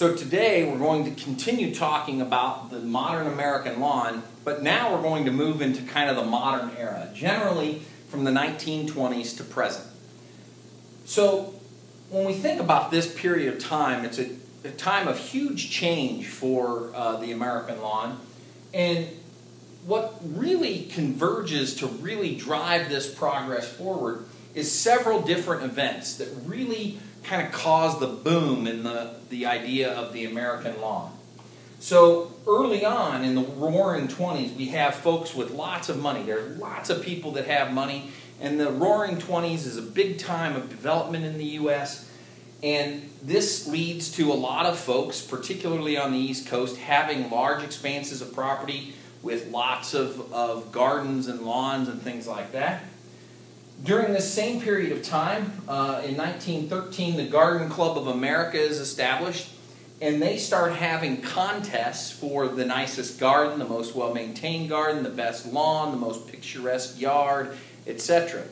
So today we're going to continue talking about the modern American lawn, but now we're going to move into kind of the modern era, generally from the 1920s to present. So when we think about this period of time, it's a time of huge change for the American lawn, and what really converges to really drive this progress forward is several different events that really kind of caused the boom in the idea of the American lawn. So early on in the Roaring 20s, we have folks with lots of money. There are lots of people that have money, and the Roaring 20s is a big time of development in the U.S., and this leads to a lot of folks, particularly on the East Coast, having large expanses of property with lots of gardens and lawns and things like that. During this same period of time, in 1913, the Garden Club of America is established, and they start having contests for the nicest garden, the most well-maintained garden, the best lawn, the most picturesque yard, etc.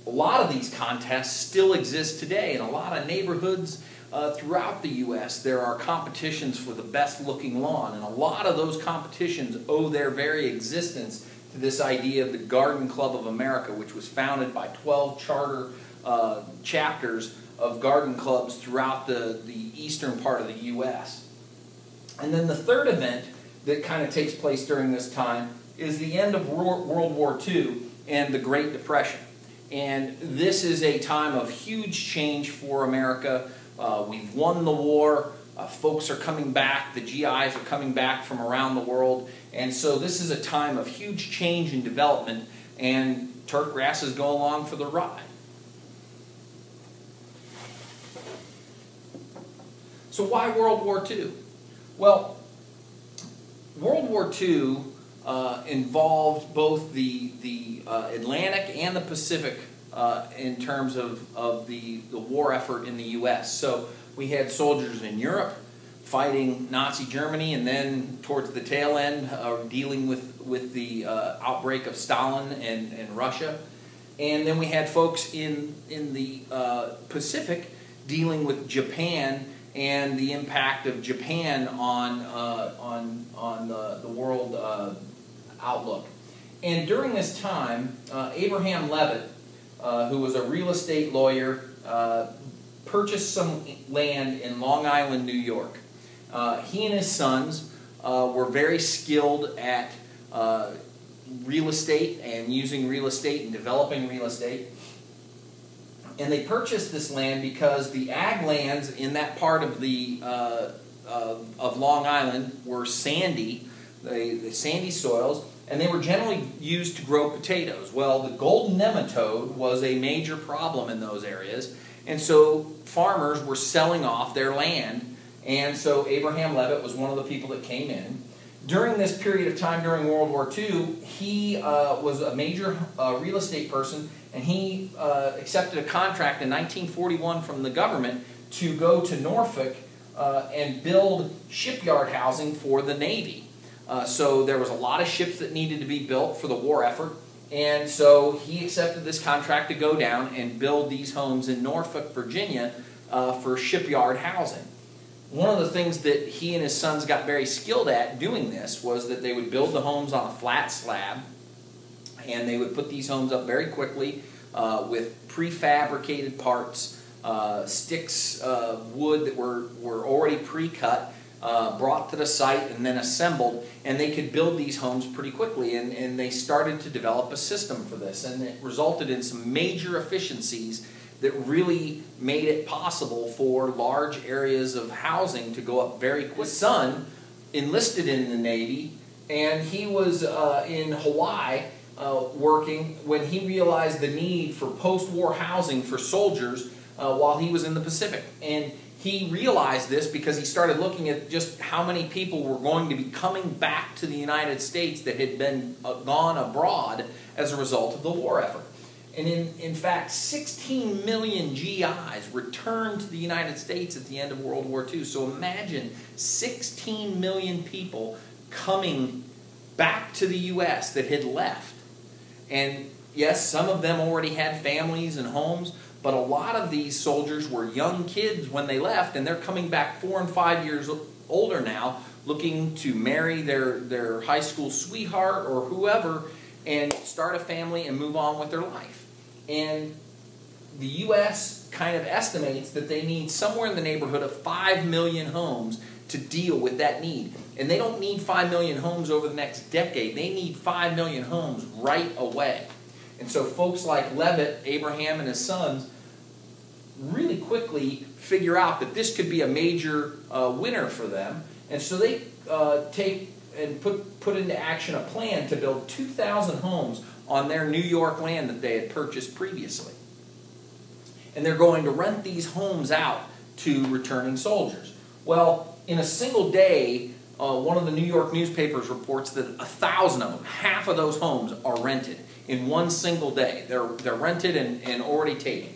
A lot of these contests still exist today. In a lot of neighborhoods throughout the U.S., there are competitions for the best-looking lawn, and a lot of those competitions owe their very existence to this idea of the Garden Club of America, which was founded by 12 charter chapters of garden clubs throughout the eastern part of the U.S. And then the third event that kind of takes place during this time is the end of World War II and the Great Depression. And this is a time of huge change for America. We've won the war. Folks are coming back. The GIs are coming back from around the world. And so this is a time of huge change and development, and turf grasses go along for the ride. So why World War II? Well, World War II involved both the Atlantic and the Pacific in terms of the war effort in the U.S. So we had soldiers in Europe fighting Nazi Germany, and then towards the tail end dealing with the outbreak of Stalin and Russia. And then we had folks in the Pacific dealing with Japan and the impact of Japan on the world outlook. And during this time, Abraham Levitt, who was a real estate lawyer, purchased some land in Long Island, New York. He and his sons were very skilled at real estate and using real estate and developing real estate. And they purchased this land because the ag lands in that part of of Long Island were sandy, the sandy soils, and they were generally used to grow potatoes. Well, the golden nematode was a major problem in those areas, and so farmers were selling off their land, and so Abraham Levitt was one of the people that came in. During this period of time during World War II, he was a major real estate person, and he accepted a contract in 1941 from the government to go to Norfolk and build shipyard housing for the Navy. So there was a lot of ships that needed to be built for the war effort, and so he accepted this contract to go down and build these homes in Norfolk, Virginia for shipyard housing. One of the things that he and his sons got very skilled at doing this was that they would build the homes on a flat slab, and they would put these homes up very quickly with prefabricated parts, sticks of wood that were already pre-cut, brought to the site and then assembled, and they could build these homes pretty quickly, and they started to develop a system for this, and it resulted in some major efficiencies that really made it possible for large areas of housing to go up very quickly. His son enlisted in the Navy, and he was in Hawaii working when he realized the need for post-war housing for soldiers while he was in the Pacific. And he realized this because he started looking at just how many people were going to be coming back to the United States that had been gone abroad as a result of the war effort. And in fact, 16 million GIs returned to the United States at the end of World War II. So imagine 16 million people coming back to the U.S. that had left. And yes, some of them already had families and homes, But a lot of these soldiers were young kids when they left, and they're coming back 4 and 5 years older now, looking to marry their high school sweetheart or whoever and start a family and move on with their life. And the U.S. kind of estimates that they need somewhere in the neighborhood of 5 million homes to deal with that need. And they don't need 5 million homes over the next decade. They need 5 million homes right away. And so folks like Levitt, Abraham, and his sons really quickly figure out that this could be a major winner for them. And so they take and put into action a plan to build 2,000 homes on their New York land that they had purchased previously. And they're going to rent these homes out to returning soldiers. Well, in a single day, one of the New York newspapers reports that 1,000 of them, half of those homes, are rented in one single day. They're rented and already taken.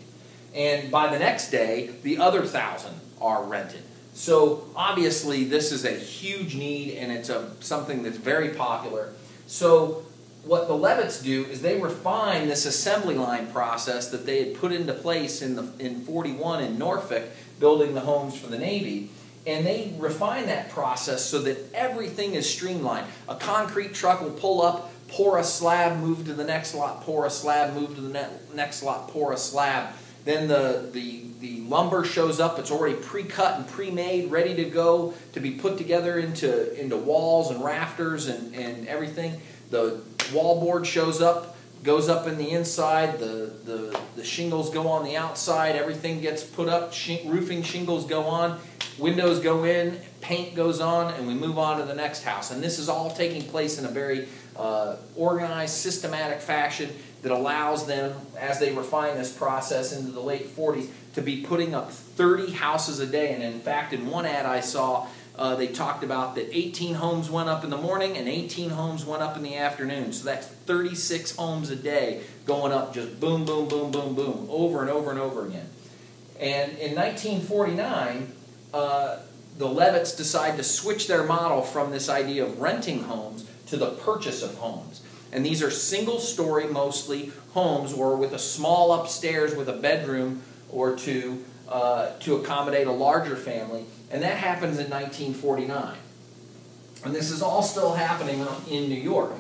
And by the next day, the other 1,000 are rented. So obviously this is a huge need, and it's something that's very popular. So what the Levitts do is they refine this assembly line process that they had put into place in 41 in Norfolk, building the homes for the Navy. And they refine that process so that everything is streamlined. A concrete truck will pull up, pour a slab, move to the next lot, pour a slab, move to the next lot, pour a slab. Then the lumber shows up. It's already pre-cut and pre-made, ready to go to be put together into walls and rafters and everything. The wallboard shows up, goes up in the inside. The shingles go on the outside. Everything gets put up. Roofing shingles go on. Windows go in, paint goes on, and we move on to the next house. And this is all taking place in a very organized, systematic fashion that allows them, as they refine this process into the late 40s, to be putting up 30 houses a day. And in fact, in one ad I saw, they talked about that 18 homes went up in the morning and 18 homes went up in the afternoon. So that's 36 homes a day going up, just boom, boom, boom, boom, boom, over and over and over again. And in 1949, the Levitts decide to switch their model from this idea of renting homes to the purchase of homes. And these are single-story, mostly, homes, or with a small upstairs with a bedroom or two to accommodate a larger family. And that happens in 1949. And this is all still happening in New York.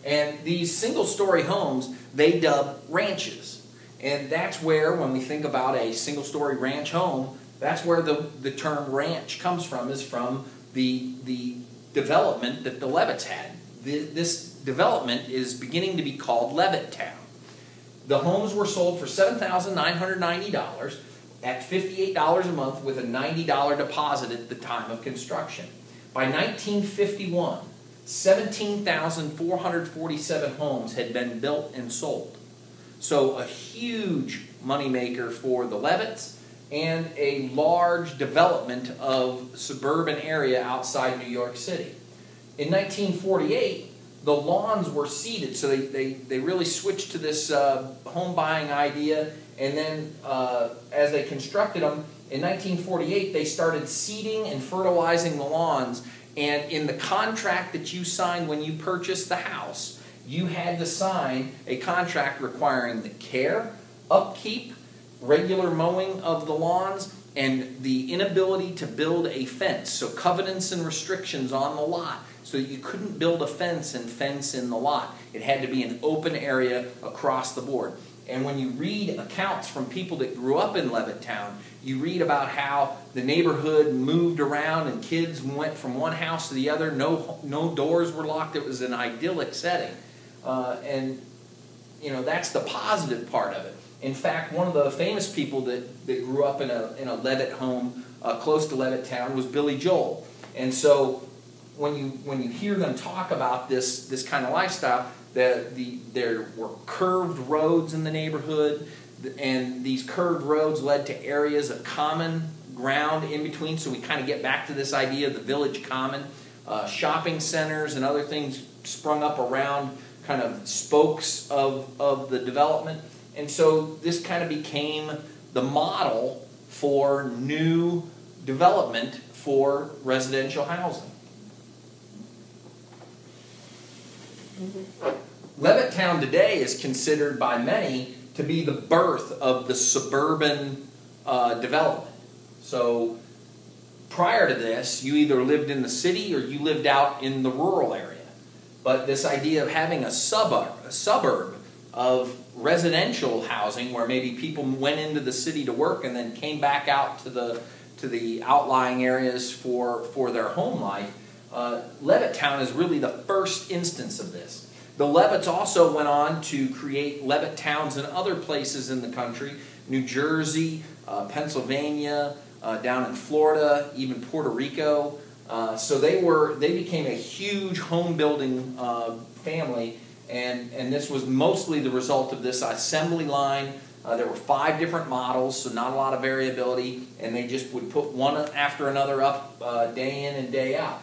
And these single-story homes, they dub ranches. And that's where, when we think about a single-story ranch home, that's where the term ranch comes from, is from the development that the Levitts had. This development is beginning to be called Levittown. The homes were sold for $7,990 at $58 a month with a $90 deposit at the time of construction. By 1951, 17,447 homes had been built and sold. So a huge moneymaker for the Levitts, and a large development of suburban area outside New York City. In 1948, the lawns were seeded, so they really switched to this home buying idea, and then as they constructed them, in 1948 they started seeding and fertilizing the lawns, and in the contract that you signed when you purchased the house, you had to sign a contract requiring the care, upkeep, regular mowing of the lawns, and the inability to build a fence. So covenants and restrictions on the lot, so that you couldn't build a fence and fence in the lot. It had to be an open area across the board. And when you read accounts from people that grew up in Levittown, you read about how the neighborhood moved around and kids went from one house to the other. No doors were locked. It was an idyllic setting. And you know, that's the positive part of it. In fact, one of the famous people that grew up in a Levitt home close to Levittown was Billy Joel. And so when you hear them talk about this kind of lifestyle, there were curved roads in the neighborhood, and these curved roads led to areas of common ground in between. So we kind of get back to this idea of the village common. Shopping centers and other things sprung up around kind of spokes of the development. And so this kind of became the model for new development for residential housing. Levittown today is considered by many to be the birth of the suburban development. So prior to this, you either lived in the city or you lived out in the rural area. But this idea of having a suburb of residential housing where maybe people went into the city to work and then came back out to the outlying areas for their home life, Levittown is really the first instance of this. The Levitts also went on to create Levittowns in other places in the country, New Jersey, Pennsylvania, down in Florida, even Puerto Rico. So they became a huge home building family, and this was mostly the result of this assembly line. There were 5 different models, so not a lot of variability, and they just would put one after another up day in and day out.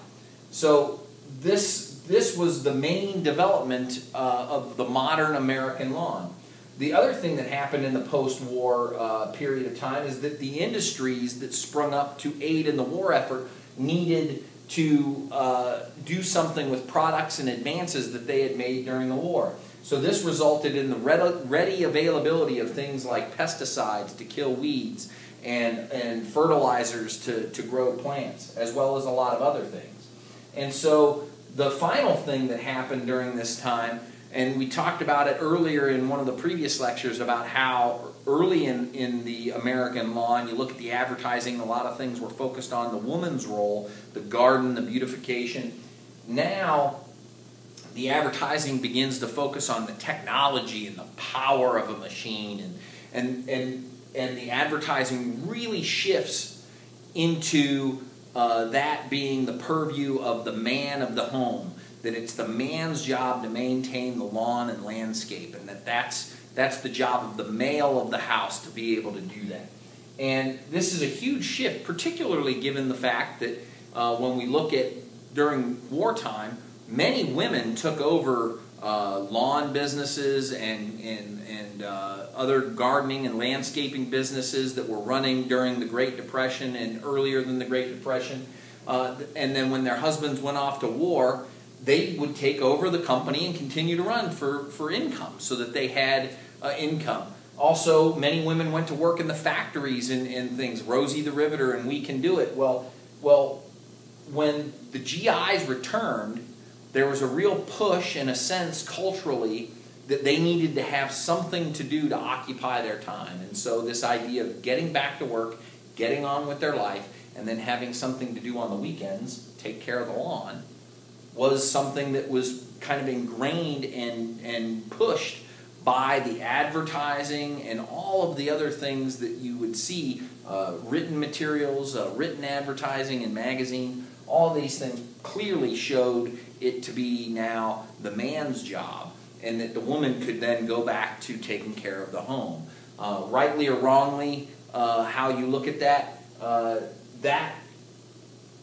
So this was the main development of the modern American lawn. The other thing that happened in the post-war period of time is that the industries that sprung up to aid in the war effort needed to do something with products and advances that they had made during the war. So this resulted in the ready availability of things like pesticides to kill weeds and fertilizers to grow plants, as well as a lot of other things. And so the final thing that happened during this time, and we talked about it earlier in one of the previous lectures about how early in the American lawn, you look at the advertising, a lot of things were focused on the woman's role, the garden, the beautification. Now, the advertising begins to focus on the technology and the power of a machine, and the advertising really shifts into that being the purview of the man of the home, that it's the man's job to maintain the lawn and landscape, and that's the job of the male of the house to be able to do that. And this is a huge shift, particularly given the fact that when we look at during wartime, many women took over lawn businesses and other gardening and landscaping businesses that were running during the Great Depression and earlier than the Great Depression. And then when their husbands went off to war, they would take over the company and continue to run for income so that they had income. Also, many women went to work in the factories and things. Rosie the Riveter and We Can Do It. Well, when the GIs returned, there was a real push, in a sense, culturally, that they needed to have something to do to occupy their time. And so this idea of getting back to work, getting on with their life, and then having something to do on the weekends, take care of the lawn, was something that was kind of ingrained and pushed by the advertising and all of the other things that you would see, written materials, written advertising in magazine. All these things clearly showed it to be now the man's job, and that the woman could then go back to taking care of the home. Rightly or wrongly, how you look at that, that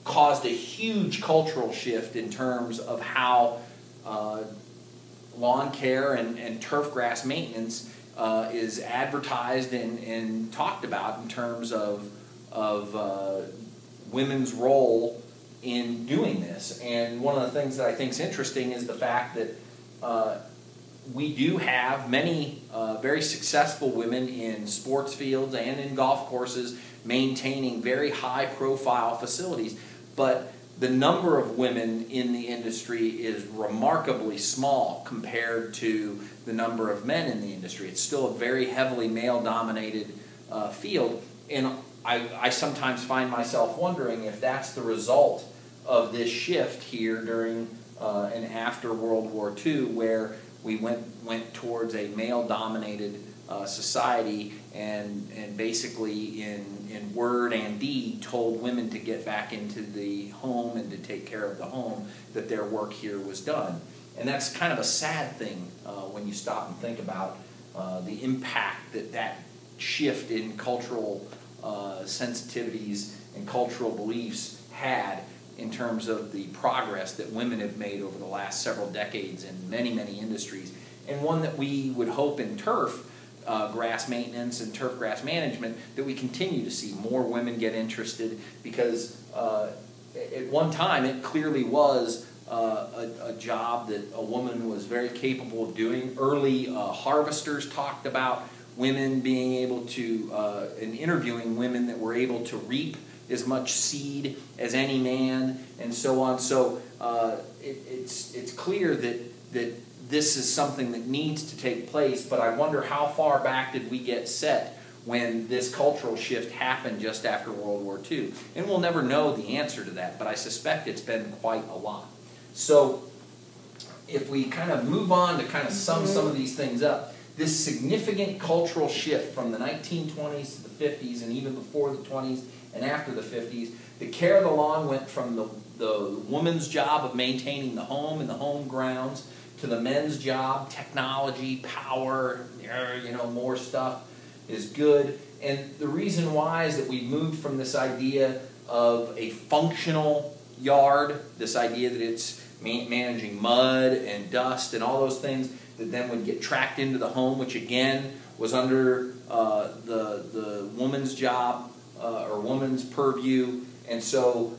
caused a huge cultural shift in terms of how lawn care and turf grass maintenance is advertised and talked about in terms of women's role in doing this. And one of the things that I think is interesting is the fact that we do have many very successful women in sports fields and in golf courses maintaining very high-profile facilities, but the number of women in the industry is remarkably small compared to the number of men in the industry. It's still a very heavily male-dominated field, and I sometimes find myself wondering if that's the result of this shift here during and after World War II, where we went towards a male-dominated society and basically in word and deed told women to get back into the home and to take care of the home, that their work here was done. And that's kind of a sad thing when you stop and think about the impact that shift in cultural sensitivities and cultural beliefs had in terms of the progress that women have made over the last several decades in many, many industries, and one that we would hope in turf grass maintenance and turf grass management that we continue to see more women get interested, because at one time it clearly was a job that a woman was very capable of doing. Early harvesters talked about women being able to, and interviewing women that were able to reap as much seed as any man, and so on. So it's clear that this is something that needs to take place, but I wonder how far back did we get set when this cultural shift happened just after World War II. And we'll never know the answer to that, but I suspect it's been quite a lot. So if we kind of move on to kind of sum some of these things up, this significant cultural shift from the 1920s to the 50s, and even before the 20s and after the 50s, the care of the lawn went from the woman's job of maintaining the home and the home grounds to the men's job, technology, power, more stuff is good. And the reason why is that we moved from this idea of a functional yard, this idea that it's managing mud and dust and all those things that then would get tracked into the home, which again was under the woman's job or woman's purview. And so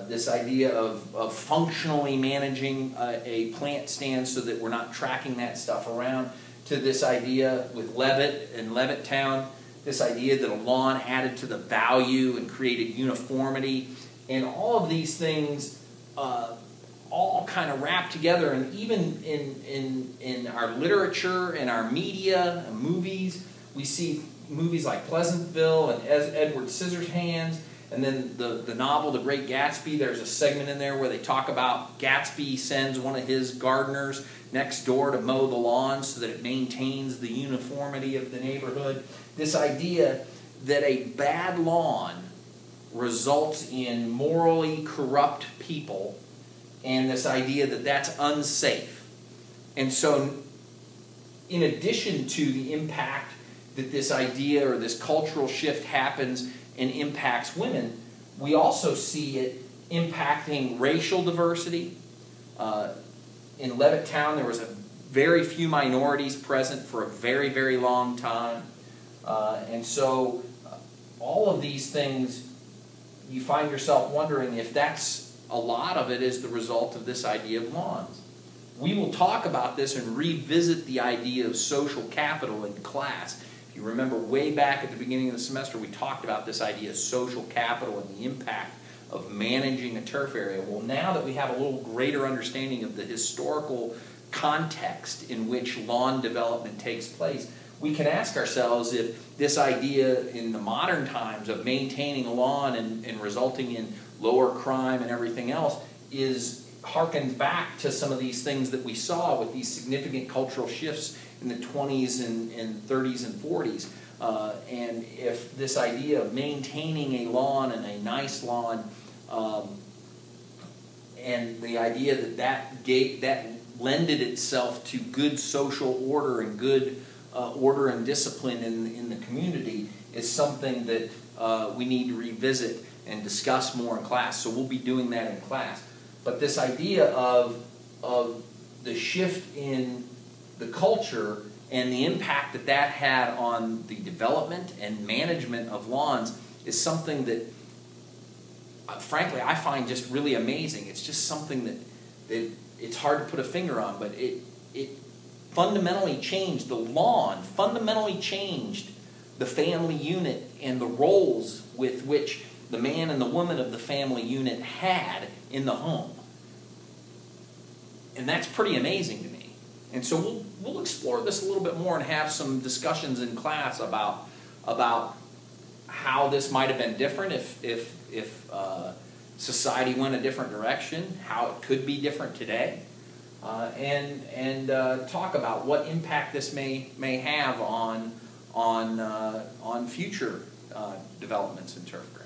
this idea of functionally managing a plant stand so that we're not tracking that stuff around, to this idea with Levitt and Levittown, this idea that a lawn added to the value and created uniformity. And all of these things all kind of wrap together, and even in our literature and our media and movies, we see movies like Pleasantville and Edward Scissorhands, and then the novel The Great Gatsby. There's a segment in there where they talk about Gatsby sends one of his gardeners next door to mow the lawn so that it maintains the uniformity of the neighborhood. This idea that a bad lawn results in morally corrupt people, and this idea that that's unsafe. And so in addition to the impact that this idea or this cultural shift happens and impacts women, we also see it impacting racial diversity. In Levittown, there was a very few minorities present for a very, very long time. And so all of these things, you find yourself wondering if that's a lot of it is the result of this idea of lawns. We will talk about this and revisit the idea of social capital in class. If you remember way back at the beginning of the semester, we talked about this idea of social capital and the impact of managing a turf area. Well, now that we have a little greater understanding of the historical context in which lawn development takes place, we can ask ourselves if this idea in the modern times of maintaining a lawn and resulting in lower crime and everything else harkens back to some of these things that we saw with these significant cultural shifts in the 20s and 30s and 40s. And if this idea of maintaining a lawn and a nice lawn, and the idea that lended itself to good social order and good order and discipline in the community is something that we need to revisit and discuss more in class. So we'll be doing that in class. But this idea of the shift in the culture and the impact that that had on the development and management of lawns is something that, frankly, I find just really amazing. It's just something that it's hard to put a finger on, but it fundamentally changed the lawn, fundamentally changed the family unit and the roles with which the man and the woman of the family unit had in the home. And that's pretty amazing to me. And so we'll explore this a little bit more and have some discussions in class about how this might have been different if society went a different direction, how it could be different today, and talk about what impact this may have on future developments in turf grass.